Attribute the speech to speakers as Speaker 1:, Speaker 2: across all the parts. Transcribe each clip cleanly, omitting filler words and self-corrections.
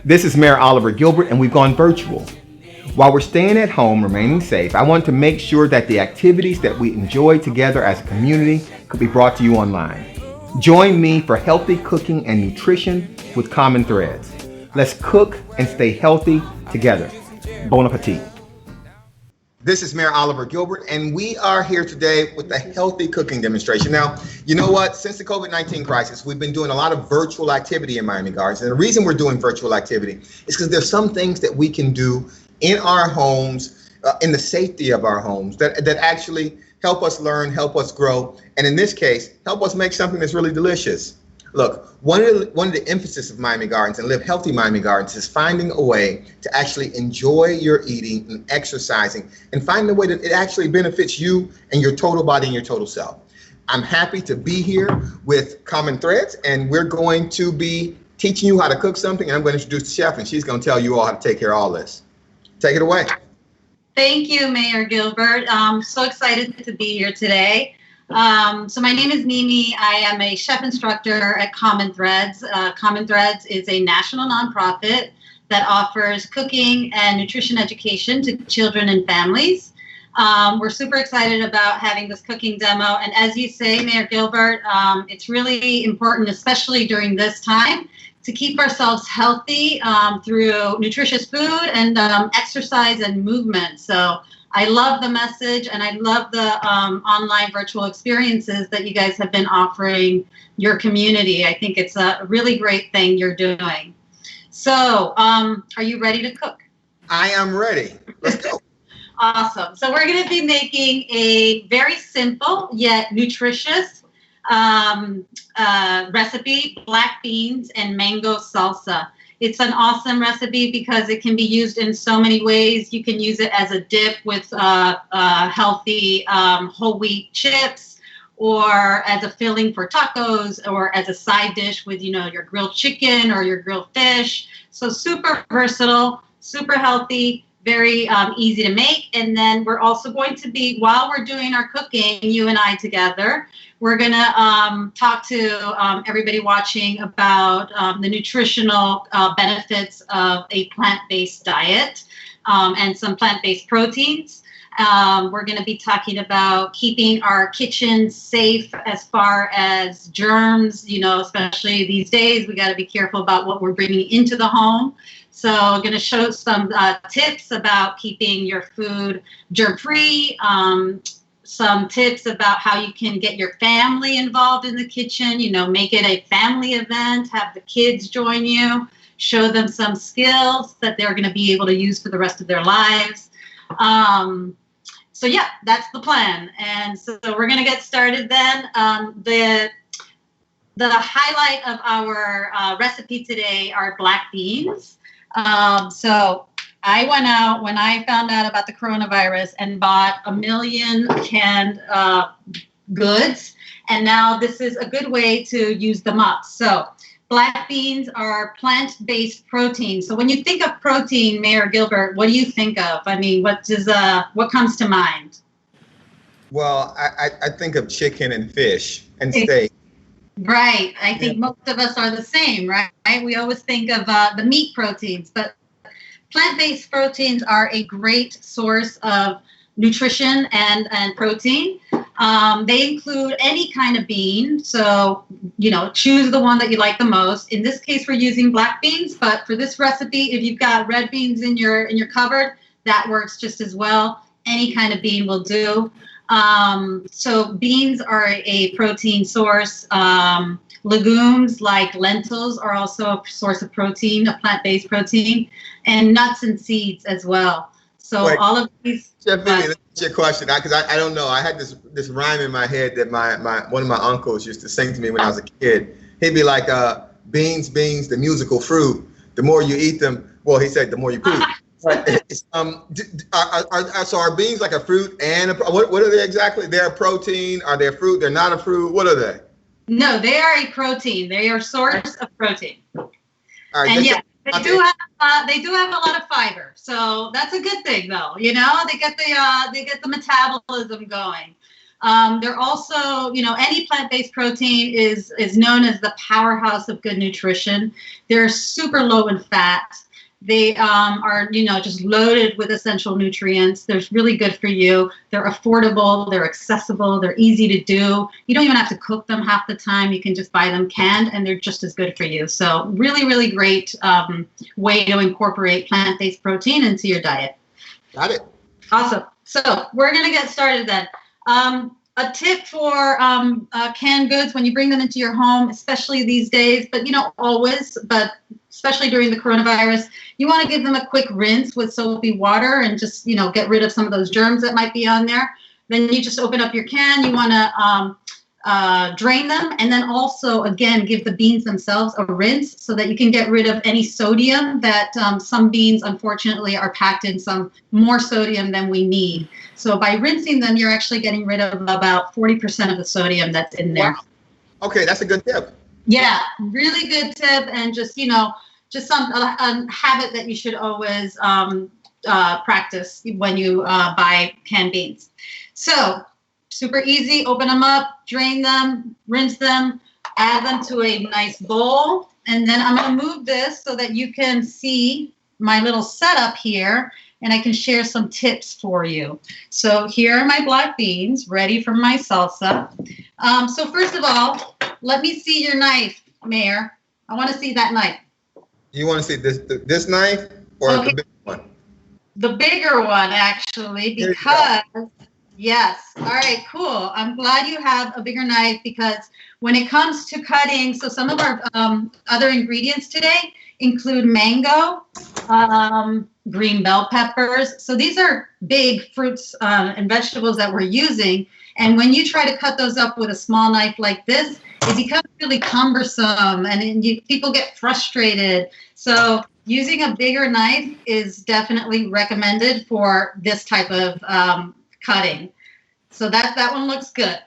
Speaker 1: This is Mayor Oliver Gilbert, and we've gone virtual. While we're staying at home, remaining safe, I want to make sure that the activities that we enjoy together as a community could be brought to you online. Join me for healthy cooking and nutrition with common threads. Let's cook and stay healthy together. Bon appetit. This is Mayor Oliver Gilbert, and we are here today with a healthy cooking demonstration. Now, you know what? Since the COVID-19 crisis, we've been doing a lot of virtual activity in Miami Gardens. And the reason we're doing virtual activity is because there's some things that we can do in our homes, in the safety of our homes, that actually help us learn, help us grow, and in this case, help us make something that's really delicious. Look, one of the emphasis of Miami Gardens and Live Healthy Miami Gardens is finding a way to actually enjoy your eating and exercising and finding a way that it actually benefits you and your total body and your total self. I'm happy to be here with Common Threads, and we're going to be teaching you how to cook something, and I'm going to introduce the chef, and she's going to tell you all how to take care of all this. Take it away.
Speaker 2: Thank you, Mayor Gilbert. I'm so excited to be here today. So my name is Mimi. I am a chef instructor at Common Threads. Common Threads is a national nonprofit that offers cooking and nutrition education to children and families. We're super excited about having this cooking demo. And as you say, Mayor Gilbert, it's really important, especially during this time, to keep ourselves healthy through nutritious food and exercise and movement. So I love the message, and I love the online virtual experiences that you guys have been offering your community. I think it's a really great thing you're doing. So are you ready to cook?
Speaker 1: I am ready. Let's go.
Speaker 2: Awesome. So we're going to be making a very simple yet nutritious recipe, black beans and mango salsa. It's an awesome recipe because it can be used in so many ways. You can use it as a dip with healthy whole wheat chips, or as a filling for tacos, or as a side dish with, you know, your grilled chicken or your grilled fish. So super versatile, super healthy, very easy to make. And then we're also going to be, while we're doing our cooking, you and I together, we're going to talk to everybody watching about the nutritional benefits of a plant-based diet and some plant-based proteins. We're going to be talking about keeping our kitchen safe as far as germs, you know, especially these days. We got to be careful about what we're bringing into the home. So I'm going to show some tips about keeping your food germ-free, some tips about how you can get your family involved in the kitchen, you know, make it a family event, have the kids join you, show them some skills that they're going to be able to use for the rest of their lives. So yeah, that's the plan. And so we're going to get started then. The highlight of our recipe today are black beans. So I went out when I found out about the coronavirus and bought 1 million canned goods. And now this is a good way to use them up. So black beans are plant-based protein. So when you think of protein, Mayor Gilbert, what do you think of? I mean, what comes to mind?
Speaker 1: Well, I think of chicken and fish and steak.
Speaker 2: Right. I think most of us are the same, right? We always think of the meat proteins, but plant-based proteins are a great source of nutrition and protein. They include any kind of bean. So, you know, choose the one that you like the most. In this case, we're using black beans, but for this recipe, if you've got red beans in your cupboard, that works just as well. Any kind of bean will do. So beans are a protein source. Legumes like lentils are also a source of protein, a plant-based protein, and nuts and seeds as well. So wait, all of these.
Speaker 1: Chef Vivian, let me ask you a question, because I don't know. I had this rhyme in my head that one of my uncles used to sing to me when I was a kid. He'd be like, beans, the musical fruit. The more you eat them, well, he said, the more you poop. So are beans like a fruit and what are they exactly? They're a protein. Are they a fruit? They're not a fruit. What are they?
Speaker 2: No, they are a protein. They are a source of protein.
Speaker 1: All right,
Speaker 2: and yeah, they do have a lot of fiber, so that's a good thing, though. You know, they get the metabolism going. They're also, any plant-based protein is known as the powerhouse of good nutrition. They're super low in fat. They are, just loaded with essential nutrients. They're really good for you. They're affordable. They're accessible. They're easy to do. You don't even have to cook them half the time. You can just buy them canned, and they're just as good for you. So really, really great way to incorporate plant-based protein into your diet.
Speaker 3: Got it.
Speaker 2: Awesome. So we're going to get started then. A tip for canned goods when you bring them into your home, especially these days, but always, but especially during the coronavirus, you want to give them a quick rinse with soapy water and just, get rid of some of those germs that might be on there. Then you just open up your can. You want to drain them, and then also, again, give the beans themselves a rinse so that you can get rid of any sodium that some beans, unfortunately, are packed in some more sodium than we need. So by rinsing them, you're actually getting rid of about 40% of the sodium that's in there.
Speaker 3: Wow. Okay, that's a good tip.
Speaker 2: Yeah, really good tip, and just just a habit that you should always practice when you buy canned beans. So super easy. Open them up, drain them, rinse them, add them to a nice bowl, and then I'm going to move this so that you can see my little setup here, and I can share some tips for you. So here are my black beans ready for my salsa. So first of all, let me see your knife, Mayor. I want to see that knife.
Speaker 3: You want to see this knife or the big one?
Speaker 2: The bigger one, actually, because, yes. All right, cool. I'm glad you have a bigger knife, because when it comes to cutting, so some of our other ingredients today include mango, green bell peppers. So these are big fruits and vegetables that we're using. And when you try to cut those up with a small knife like this, it becomes really cumbersome, and people get frustrated. So using a bigger knife is definitely recommended for this type of cutting. So that one looks good.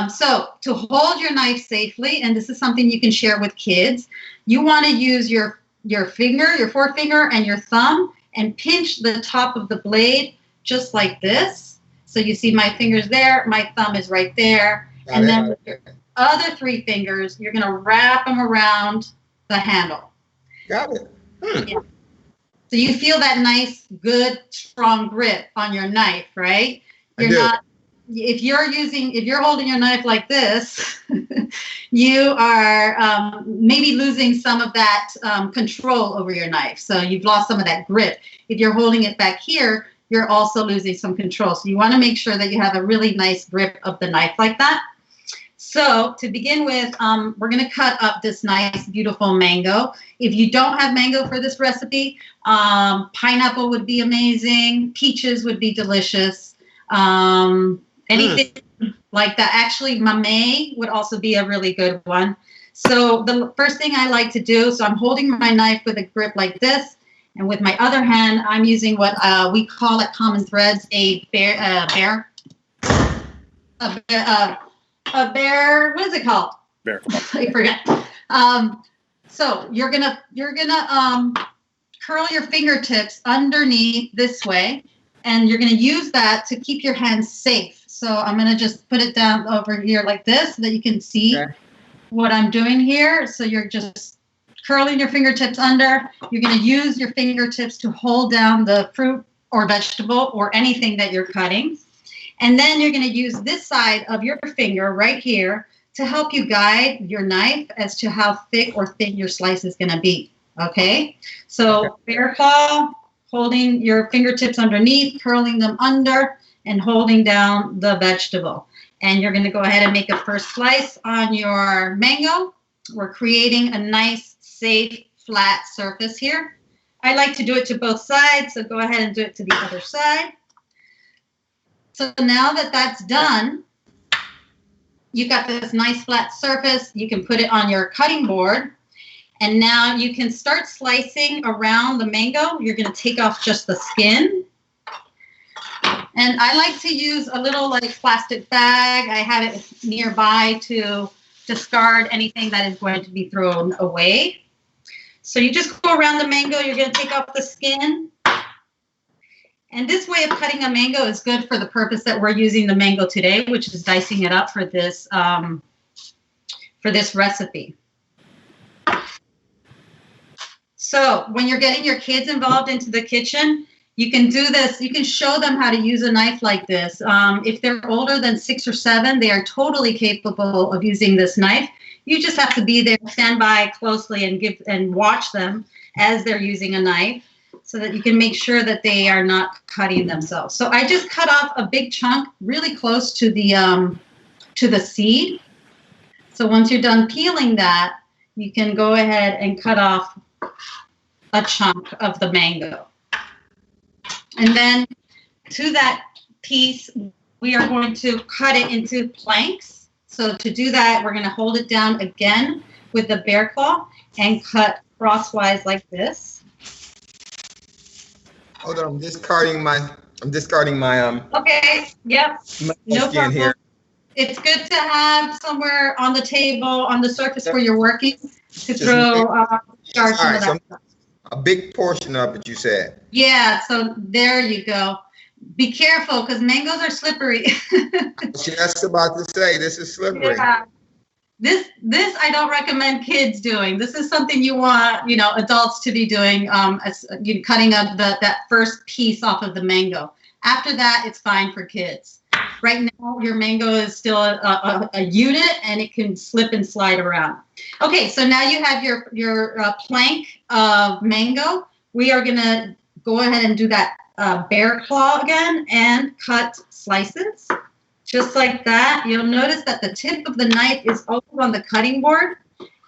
Speaker 2: So to hold your knife safely, and this is something you can share with kids, you want to use your finger, your forefinger, and your thumb, and pinch the top of the blade just like this. So you see my fingers there, my thumb is right there, and then with your other three fingers, you're going to wrap them around the handle.
Speaker 3: Got it.
Speaker 2: Yeah. So you feel that nice, good, strong grip on your knife, right? You're not. If you're holding your knife like this, you are maybe losing some of that control over your knife. So you've lost some of that grip. If you're holding it back here, you're also losing some control. So you want to make sure that you have a really nice grip of the knife like that. So to begin with, we're going to cut up this nice, beautiful mango. If you don't have mango for this recipe, pineapple would be amazing. Peaches would be delicious. Anything like that. Actually, mamey would also be a really good one. So the first thing I like to do, so I'm holding my knife with a grip like this, and with my other hand, I'm using what we call at Common Threads a bear. What is it called?
Speaker 4: Bear.
Speaker 2: I forget. So you're gonna curl your fingertips underneath this way, and you're gonna use that to keep your hands safe. So I'm gonna just put it down over here like this so that you can see what I'm doing here. So you're just curling your fingertips under. You're gonna use your fingertips to hold down the fruit or vegetable or anything that you're cutting. And then you're gonna use this side of your finger right here to help you guide your knife as to how thick or thin your slice is gonna be, okay? So bear claw, holding your fingertips underneath, curling them under, and holding down the vegetable. And you're gonna go ahead and make a first slice on your mango. We're creating a nice, safe, flat surface here. I like to do it to both sides, so go ahead and do it to the other side. So now that that's done, you've got this nice flat surface. You can put it on your cutting board. And now you can start slicing around the mango. You're going to take off just the skin. And I like to use a little like plastic bag. I have it nearby to discard anything that is going to be thrown away. So you just go around the mango. You're going to take off the skin. And this way of cutting a mango is good for the purpose that we're using the mango today, which is dicing it up for this recipe. So when you're getting your kids involved into the kitchen, you can do this. You can show them how to use a knife like this. If they're older than 6 or 7, they are totally capable of using this knife. You just have to be there, stand by closely, and watch them as they're using a knife, so that you can make sure that they are not cutting themselves. So I just cut off a big chunk really close to the seed. So once you're done peeling that, you can go ahead and cut off a chunk of the mango. And then to that piece, we are going to cut it into planks. So to do that, we're going to hold it down again with the bear claw and cut crosswise like this.
Speaker 3: Hold on, I'm discarding my
Speaker 2: Okay, yep,
Speaker 3: my
Speaker 2: no
Speaker 3: skin
Speaker 2: problem.
Speaker 3: here.
Speaker 2: It's good to have somewhere on the table, on the surface where you're working, to
Speaker 3: Just
Speaker 2: throw starch
Speaker 3: All
Speaker 2: into
Speaker 3: right, so
Speaker 2: that.
Speaker 3: a big portion of it, you said.
Speaker 2: Yeah, so there you go. Be careful, because mangoes are slippery.
Speaker 3: Just about to say, this is slippery.
Speaker 2: Yeah. This I don't recommend kids doing. This is something you want, adults to be doing, as cutting up that first piece off of the mango. After that, it's fine for kids. Right now, your mango is still a unit, and it can slip and slide around. Okay, so now you have your plank of mango. We are gonna go ahead and do that bear claw again and cut slices. Just like that. You'll notice that the tip of the knife is always on the cutting board,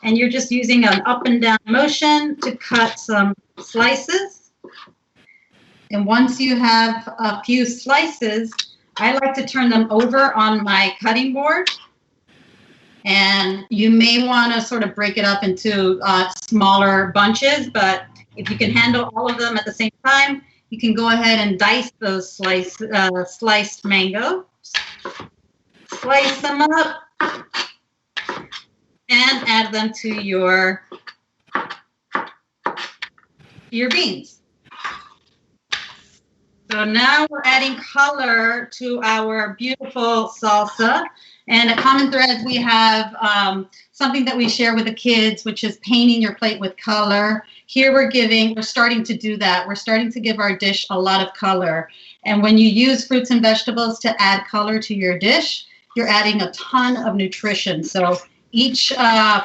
Speaker 2: and you're just using an up and down motion to cut some slices. And once you have a few slices, I like to turn them over on my cutting board. And you may want to sort of break it up into smaller bunches, but if you can handle all of them at the same time, you can go ahead and dice those sliced mango. Slice them up and add them to your beans. So now we're adding color to our beautiful salsa. And at Common Threads, we have something that we share with the kids, which is painting your plate with color. Here we're starting to do that. We're starting to give our dish a lot of color. And when you use fruits and vegetables to add color to your dish, you're adding a ton of nutrition. So each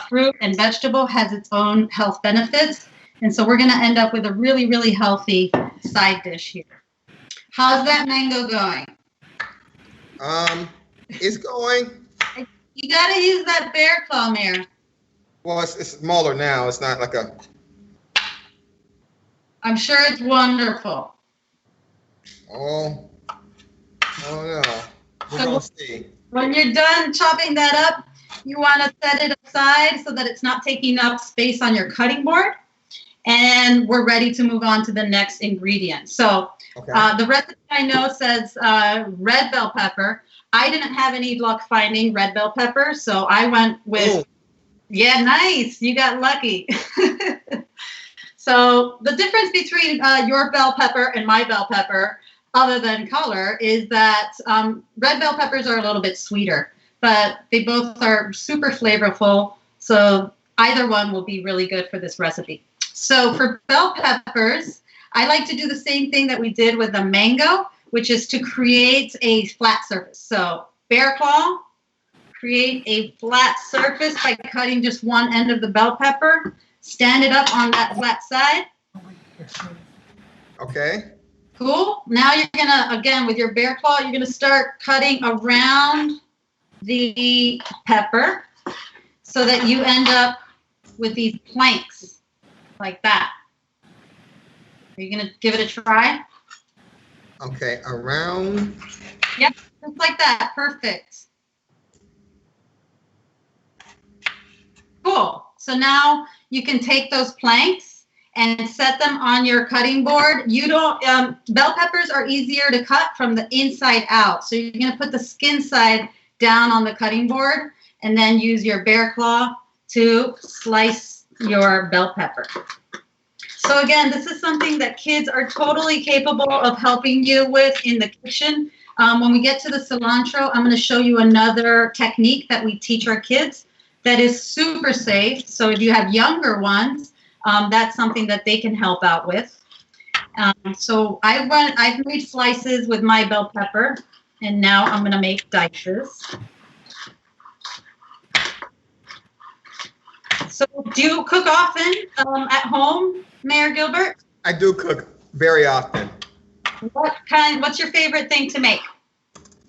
Speaker 2: fruit and vegetable has its own health benefits. And so we're going to end up with a really, really healthy side dish here. How's that mango going?
Speaker 3: It's going.
Speaker 2: You got to use that bear claw, Mayor.
Speaker 3: Well, it's smaller now. It's not like a.
Speaker 2: I'm sure it's wonderful.
Speaker 3: Oh no. We're going to see.
Speaker 2: When you're done chopping that up, you want to set it aside so that it's not taking up space on your cutting board. And we're ready to move on to the next ingredient. So
Speaker 3: Okay.
Speaker 2: the recipe I know says red bell pepper. I didn't have any luck finding red bell pepper, so I went with, yeah, nice. You got lucky. So the difference between your bell pepper and my bell pepper, other than color, is that red bell peppers are a little bit sweeter, but they both are super flavorful. So either one will be really good for this recipe. So for bell peppers, I like to do the same thing that we did with the mango, which is to create a flat surface. So bear claw, create a flat surface by cutting just one end of the bell pepper, stand it up on that flat side.
Speaker 3: Okay.
Speaker 2: Cool. Now you're gonna, again, with your bear claw, you're gonna start cutting around the pepper so that you end up with these planks like that. Are you gonna give it a try?
Speaker 3: Okay, around.
Speaker 2: Yep, just like that. Perfect. Cool. So now you can take those planks and set them on your cutting board. You don't, bell peppers are easier to cut from the inside out. So you're going to put the skin side down on the cutting board and then use your bear claw to slice your bell pepper. So again, this is something that kids are totally capable of helping you with in the kitchen. When we get to the cilantro, I'm going to show you another technique that we teach our kids that is super safe. So if you have younger ones, that's something that they can help out with. So I've made slices with my bell pepper, and now I'm going to make dices. So do you cook often at home, Mayor Gilbert?
Speaker 3: I do cook very often.
Speaker 2: What's your favorite thing to make?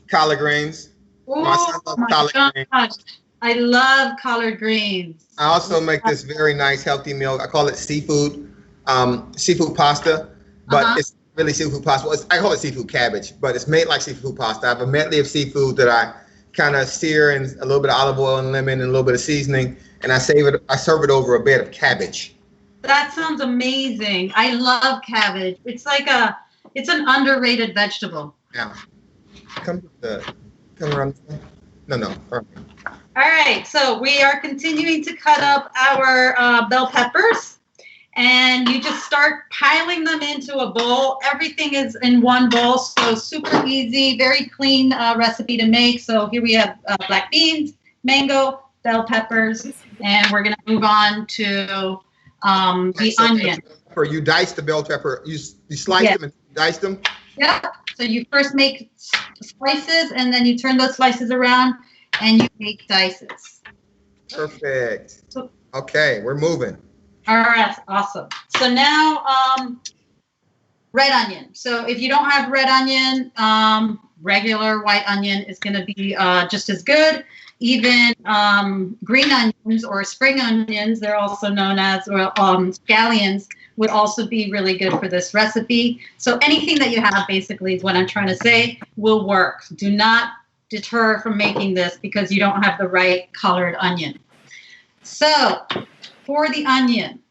Speaker 3: Collard greens. My son loves collard greens.
Speaker 2: I love collard greens.
Speaker 3: I also make this very nice healthy meal. I call it seafood pasta, but it's really seafood pasta. Well, I call it seafood cabbage, but it's made like seafood pasta. I have a medley of seafood that I kind of sear in a little bit of olive oil and lemon and a little bit of seasoning, and I serve it over a bed of cabbage. That
Speaker 2: sounds amazing. I love cabbage. It's an underrated vegetable.
Speaker 3: Yeah. Come around. No. All
Speaker 2: right. So we are continuing to cut up our bell peppers, and you just start piling them into a bowl. Everything is in one bowl, so super easy, very clean recipe to make. So here we have black beans, mango, bell peppers, and we're going to move on to the onion.
Speaker 3: You dice the bell pepper. You slice them and dice them?
Speaker 2: Yeah. So you first make slices, and then you turn those slices around, and you make dices.
Speaker 3: Perfect. Okay, we're moving.
Speaker 2: All right, awesome. So now, red onion. So if you don't have red onion, regular white onion is going to be just as good. Even green onions or spring onions, they're also known as, or scallions, would also be really good for this recipe. So anything that you have, basically, is what I'm trying to say, will work. Do not deter from making this because you don't have the right colored onion. So for the onion,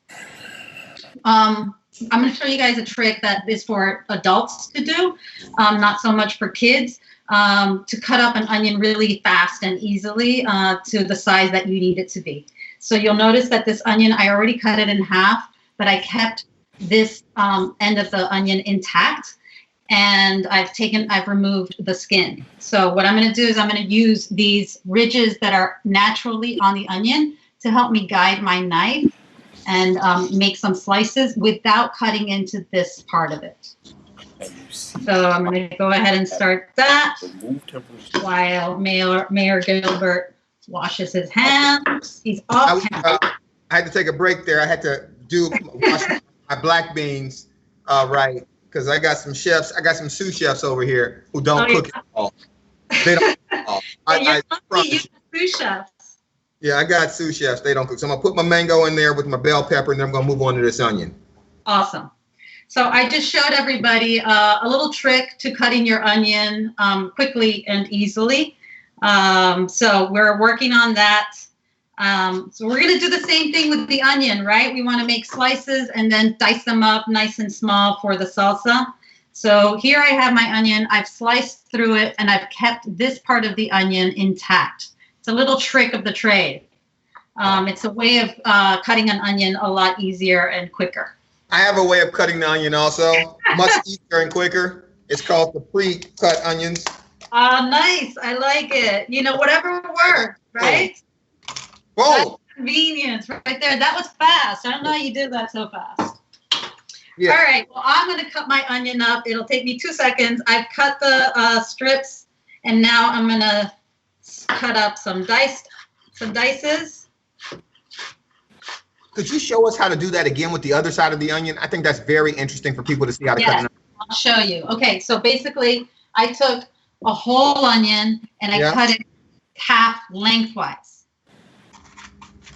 Speaker 2: I'm going to show you guys a trick that is for adults to do, not so much for kids, to cut up an onion really fast and easily to the size that you need it to be. So you'll notice that this onion, I already cut it in half, but I kept this end of the onion intact, and I've removed the skin. So what I'm going to do is I'm going to use these ridges that are naturally on the onion to help me guide my knife and make some slices without cutting into this part of it. So I'm going to go ahead and start that while Mayor Gilbert washes his hands. He's off camera.
Speaker 3: I had to take a break there. I had to wash my black beans right, because I got some sous chefs over here who don't cook at all. They don't cook at all.
Speaker 2: You're lucky you have sous chefs.
Speaker 3: Yeah, I got sous chefs. They don't cook. So I'm going to put my mango in there with my bell pepper, and then I'm going to move on to this onion.
Speaker 2: Awesome. So I just showed everybody a little trick to cutting your onion quickly and easily. So we're working on that. So we're going to do the same thing with the onion, right? We want to make slices and then dice them up nice and small for the salsa. So here I have my onion. I've sliced through it, and I've kept this part of the onion intact. It's a little trick of the trade. It's a way of cutting an onion a lot easier and quicker.
Speaker 3: I have a way of cutting the onion also, much easier and quicker. It's called the pre-cut onions.
Speaker 2: Nice. I like it. Whatever works, right?
Speaker 3: Whoa.
Speaker 2: That's convenience right there. That was fast. I don't know how you did that so fast.
Speaker 3: Yeah.
Speaker 2: All right. Well, I'm going to cut my onion up. It'll take me 2 seconds. I've cut the strips, and now I'm going to cut up some dices.
Speaker 3: Could you show us how to do that again with the other side of the onion? I think that's very interesting for people to see how to cut an onion.
Speaker 2: I'll show you. Okay, so basically, I took a whole onion and I cut it half lengthwise.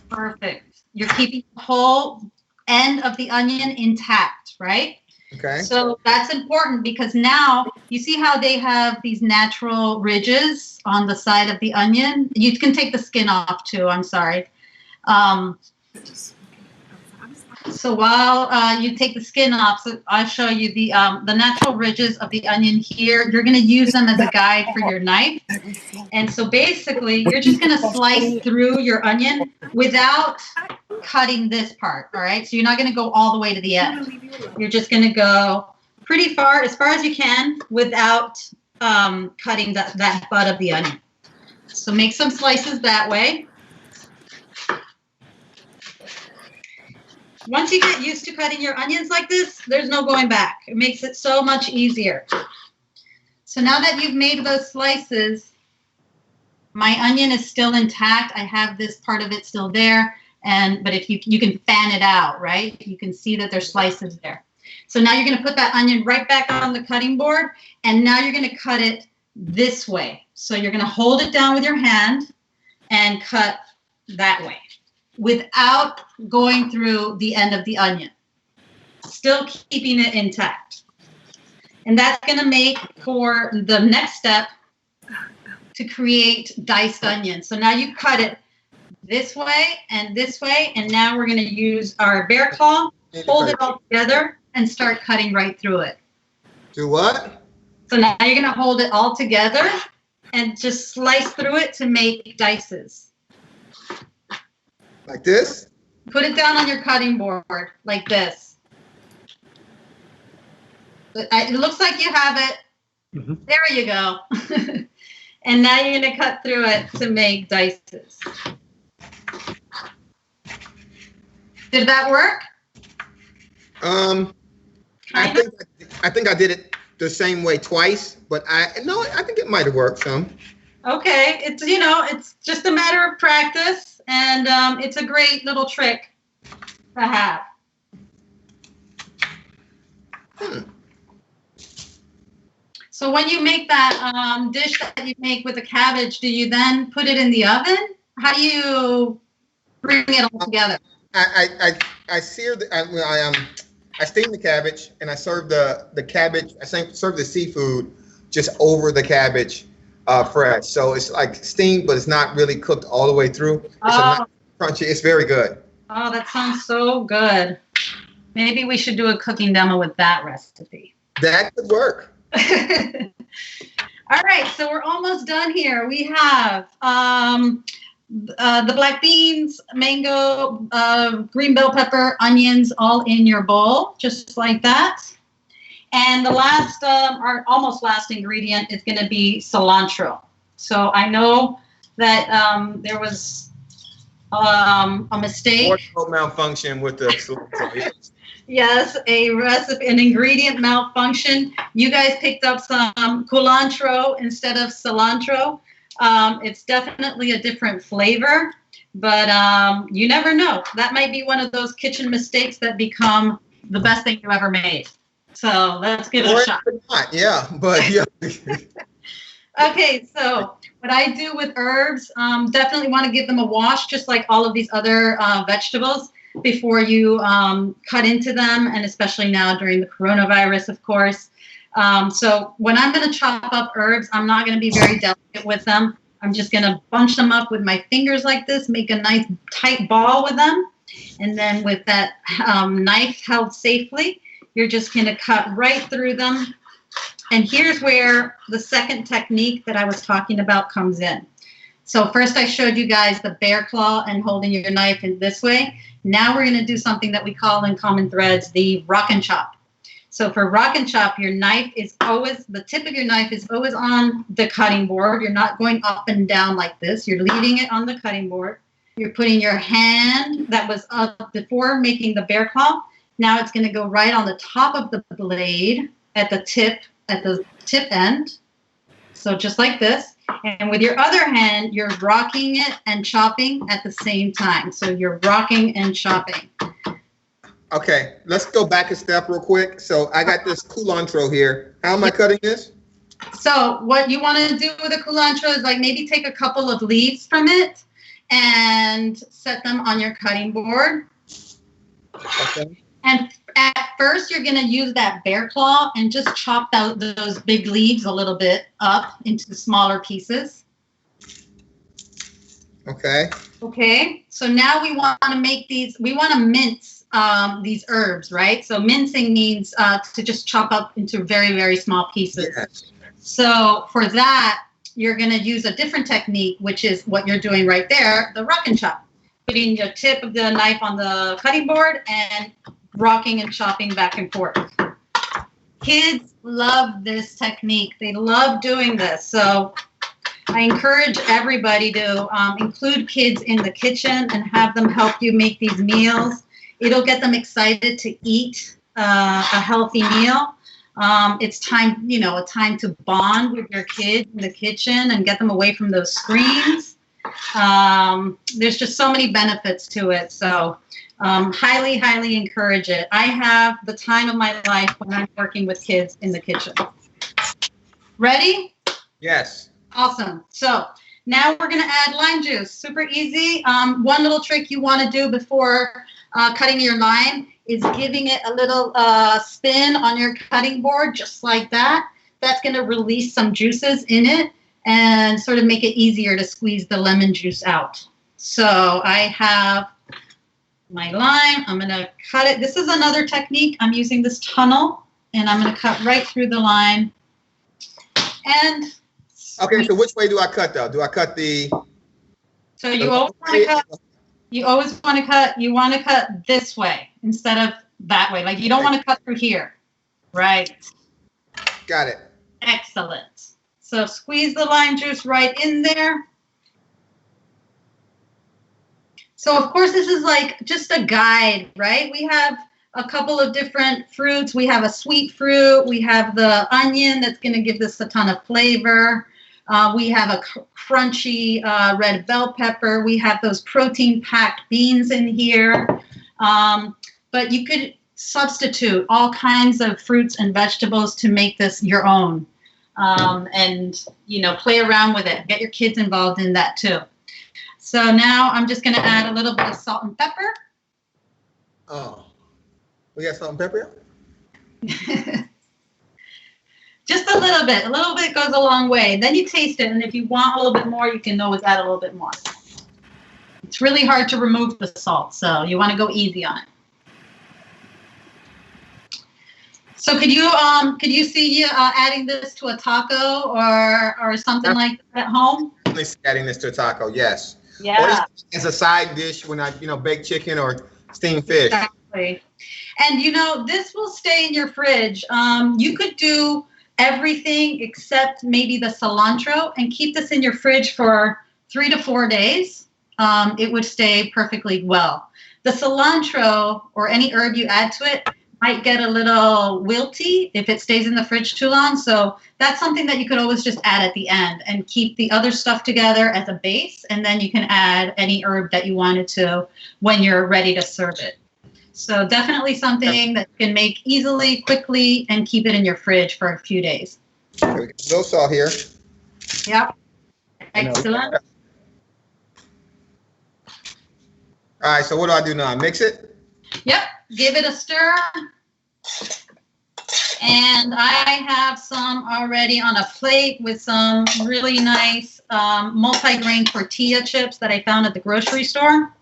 Speaker 2: Perfect. You're keeping the whole end of the onion intact, right?
Speaker 3: Okay.
Speaker 2: So that's important because now you see how they have these natural ridges on the side of the onion. You can take the skin off too. I'm sorry. So while you take the skin off, so I'll show you the natural ridges of the onion here. You're going to use them as a guide for your knife. And so basically, you're just going to slice through your onion without cutting this part, all right? So you're not going to go all the way to the end. You're just going to go pretty far, as far as you can, without cutting that butt of the onion. So make some slices that way. Once you get used to cutting your onions like this, there's no going back. It makes it so much easier. So now that you've made those slices, my onion is still intact. I have this part of it still there, but if you can fan it out, right? You can see that there's slices there. So now you're going to put that onion right back on the cutting board, and now you're going to cut it this way. So you're going to hold it down with your hand and cut that way without going through the end of the onion, still keeping it intact. And that's going to make for the next step to create diced onions. So now you cut it this way, and now we're going to use our bear claw, hold it all together, and start cutting right through it.
Speaker 3: Do what?
Speaker 2: So now you're going to hold it all together and just slice through it to make dices.
Speaker 3: Like this?
Speaker 2: Put it down on your cutting board like this. It looks like you have it. Mm-hmm. There you go. And now you're going to cut through it to make dices. Did that work?
Speaker 3: I think I did it the same way twice, but I think it might have worked some.
Speaker 2: Okay, it's just a matter of practice, and it's a great little trick to have. So when you make that dish that you make with the cabbage, do you then put it in the oven? How do you bring it all together?
Speaker 3: I sear I steam the cabbage, and I serve the cabbage. Serve the seafood just over the cabbage fresh. So it's like steamed, but it's not really cooked all the way through. It's not crunchy. It's very good.
Speaker 2: Oh, that sounds so good. Maybe we should do a cooking demo with that recipe.
Speaker 3: That could work.
Speaker 2: All right, so we're almost done here. We have the black beans, mango, green bell pepper, onions, all in your bowl, just like that. And the last, our almost last ingredient is going to be cilantro. So I know that there was a mistake.
Speaker 3: Or malfunction with the cilantro.
Speaker 2: Yes, an ingredient malfunction. You guys picked up some culantro instead of cilantro. It's definitely a different flavor, but you never know. That might be one of those kitchen mistakes that become the best thing you ever made. So let's give it a shot.
Speaker 3: Yeah, but yeah.
Speaker 2: Okay, so what I do with herbs, definitely want to give them a wash, just like all of these other vegetables, before you cut into them, and especially now during the coronavirus, of course. So when I'm going to chop up herbs, I'm not going to be very delicate with them. I'm just going to bunch them up with my fingers like this, make a nice tight ball with them. And then with that knife held safely, you're just going to cut right through them. And here's where the second technique that I was talking about comes in. So first I showed you guys the bear claw and holding your knife in this way. Now we're going to do something that we call in Common Threads the rock and chop. So for rock and chop, your knife is always, the tip of your knife is always on the cutting board. You're not going up and down like this. You're leaving it on the cutting board. You're putting your hand that was up before making the bear claw. Now it's going to go right on the top of the blade at the tip end. So just like this. And with your other hand, you're rocking it and chopping at the same time. So you're rocking and chopping.
Speaker 3: Okay, let's go back a step real quick. So I got this culantro here. How am I cutting this?
Speaker 2: So what you want to do with the culantro is like maybe take a couple of leaves from it and set them on your cutting board.
Speaker 3: Okay.
Speaker 2: And at first, you're going to use that bear claw and just chop those big leaves a little bit up into smaller pieces.
Speaker 3: Okay.
Speaker 2: Okay. So now we want to make these, we want to mince these herbs, right? So mincing means to just chop up into very, very small pieces.
Speaker 3: Yes.
Speaker 2: So for that, you're going to use a different technique, which is what you're doing right there, the rock and chop. putting the tip of the knife on the cutting board and rocking and chopping back and forth. Kids love this technique. They love doing this. So I encourage everybody to include kids in the kitchen and have them help you make these meals. It'll get them excited to eat a healthy meal. It's time, a time to bond with your kids in the kitchen and get them away from those screens. There's just so many benefits to it. So highly, highly encourage it. I have the time of my life when I'm working with kids in the kitchen. Ready?
Speaker 3: Yes.
Speaker 2: Awesome. So now we're going to add lime juice. Super easy. One little trick you want to do before cutting your lime is giving it a little spin on your cutting board, just like that. That's going to release some juices in it and sort of make it easier to squeeze the lemon juice out. So I have my lime. I'm going to cut it. This is another technique. I'm using this tunnel, and I'm going to cut right through the lime. And
Speaker 3: okay, so which way do I cut, though? Do I cut the...
Speaker 2: So you always want to cut... You want to cut this way instead of that way. Like, you don't want to cut through here. Right.
Speaker 3: Got it.
Speaker 2: Excellent. So squeeze the lime juice right in there. So, of course, this is like just a guide, right? We have a couple of different fruits. We have a sweet fruit. We have the onion that's going to give this a ton of flavor. We have a crunchy red bell pepper. We have those protein-packed beans in here. But you could substitute all kinds of fruits and vegetables to make this your own. And, play around with it. Get your kids involved in that, too. So now I'm just going to add a little bit of salt and pepper.
Speaker 3: Oh, we got salt and pepper?
Speaker 2: Just a little bit. A little bit goes a long way. Then you taste it, and if you want a little bit more, you can always add a little bit more. It's really hard to remove the salt, so you want to go easy on it. So could you see adding this to a taco or something like that at home?
Speaker 3: Adding this to a taco, yes.
Speaker 2: Yeah.
Speaker 3: Or as a side dish when I, bake chicken or steamed fish.
Speaker 2: Exactly. And this will stay in your fridge. You could do everything except maybe the cilantro and keep this in your fridge for 3 to 4 days. It would stay perfectly well. The cilantro or any herb you add to it might get a little wilty if it stays in the fridge too long. So that's something that you could always just add at the end and keep the other stuff together as a base. And then you can add any herb that you wanted to when you're ready to serve it. So definitely something that you can make easily, quickly, and keep it in your fridge for a few days.
Speaker 3: Okay, we got no salt here.
Speaker 2: Yep. Excellent.
Speaker 3: All right, so what do I do now? Mix it?
Speaker 2: Yep. Give it a stir. And I have some already on a plate with some really nice multi-grain tortilla chips that I found at the grocery store.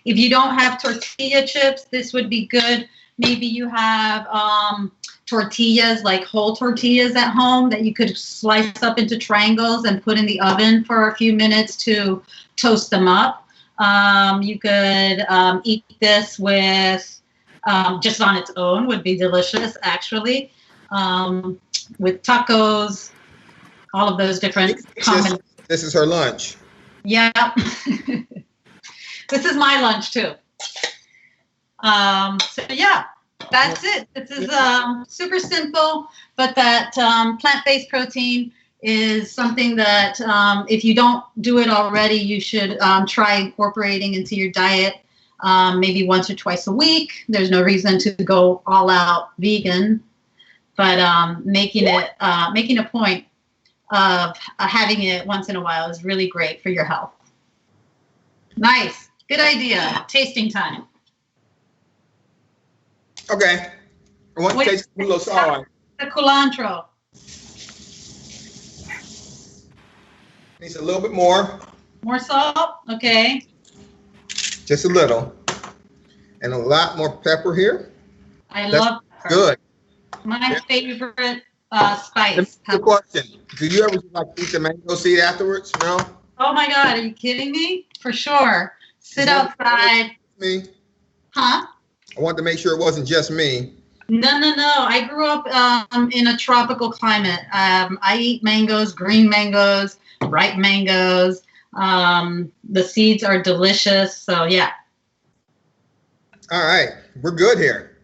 Speaker 2: If you don't have tortilla chips, this would be good. Maybe you have tortillas, like whole tortillas at home that you could slice up into triangles and put in the oven for a few minutes to toast them up. You could eat this with just on its own would be delicious, actually. With tacos, all of those different combinations.
Speaker 3: This is her lunch.
Speaker 2: Yeah. This is my lunch, too. So, yeah, that's it. This is super simple, but that plant-based protein is something that if you don't do it already, you should try incorporating into your diet maybe once or twice a week. There's no reason to go all out vegan, but making a point of having it once in a while is really great for your health. Nice. Good idea. Tasting time.
Speaker 3: Okay. I want to taste a little salt.
Speaker 2: The cilantro.
Speaker 3: Needs a little bit more.
Speaker 2: More salt? Okay.
Speaker 3: Just a little. And a lot more pepper here.
Speaker 2: I love pepper.
Speaker 3: Good.
Speaker 2: My favorite spice.
Speaker 3: Let me ask you a question. Do you ever eat the mango seed afterwards? No?
Speaker 2: Oh my God, are you kidding me? For sure. Sit outside.
Speaker 3: Me?
Speaker 2: Huh?
Speaker 3: I wanted to make sure it wasn't just me.
Speaker 2: No. I grew up in a tropical climate. I eat mangoes, green mangoes, ripe mangoes. The seeds are delicious. So, yeah.
Speaker 3: All right. We're good here.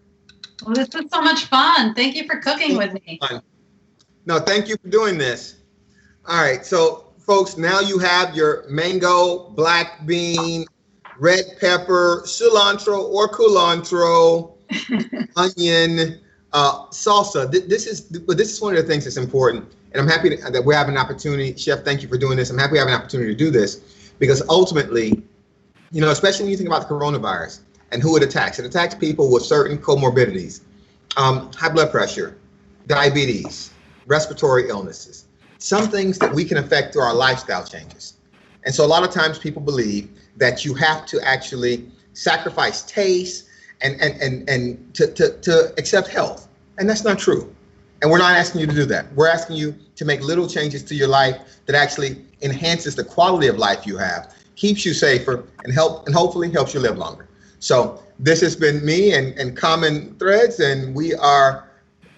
Speaker 2: Well, this was so much fun. Thank you for cooking with me.
Speaker 3: No, thank you for doing this. All right. So, folks, now you have your mango, black bean, red pepper, cilantro or culantro, onion, salsa. This is one of the things that's important. And I'm happy that we have an opportunity. Chef, thank you for doing this. I'm happy we have an opportunity to do this because ultimately, especially when you think about the coronavirus and who it attacks people with certain comorbidities, high blood pressure, diabetes, respiratory illnesses, some things that we can affect through our lifestyle changes. And so a lot of times people believe that you have to actually sacrifice taste and to accept health. And that's not true. And we're not asking you to do that. We're asking you to make little changes to your life that actually enhances the quality of life you have, keeps you safer, and hopefully helps you live longer. So this has been me and Common Threads, and we are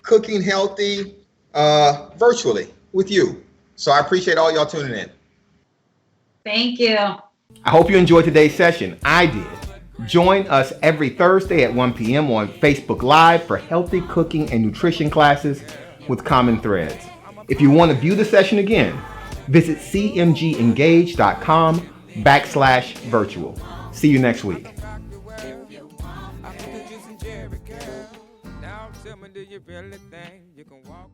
Speaker 3: cooking healthy virtually with you. So I appreciate all y'all tuning in.
Speaker 2: Thank you.
Speaker 1: I hope you enjoyed today's session. I did. Join us every Thursday at 1 p.m. on Facebook Live for healthy cooking and nutrition classes with Common Threads. If you want to view the session again, visit cmgengageD.com/virtual. See you next week. Now tell me, do you really think you can walk